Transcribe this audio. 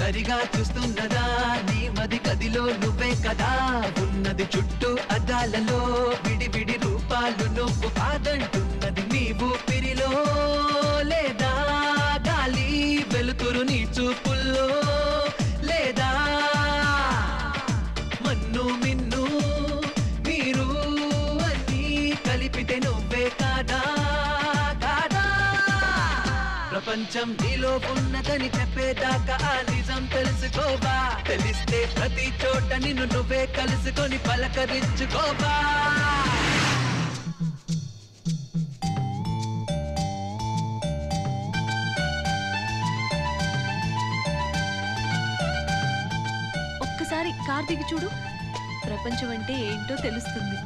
సరిగా చూస్తున్నదా నీ మది గదిలో నువ్వే కదా ఉన్నది చుట్టూ అద్దాలలో విడివిడి రూపాలు నువ్వు కాదంటున్నది నీ ఊపిరిలో లేదా గాలి వెలుతురు నీ చూపుల్లో లేదా మన్ను మిన్ను మీరు అన్నీ కలిపితే నువ్వే కాదా ప్రపంచం నీలో ఉన్నదని చెప్పేదాకా ఆ నిజం తెలుసుకోవా తెలిస్తే ప్రతి చోట నిన్ను నువ్వే కలుసుకొని పలకరించుకోవా ఒక్కసారి కార్ దిగి చూడు ప్రపంచం అంటే ఏంటో తెలుస్తుంది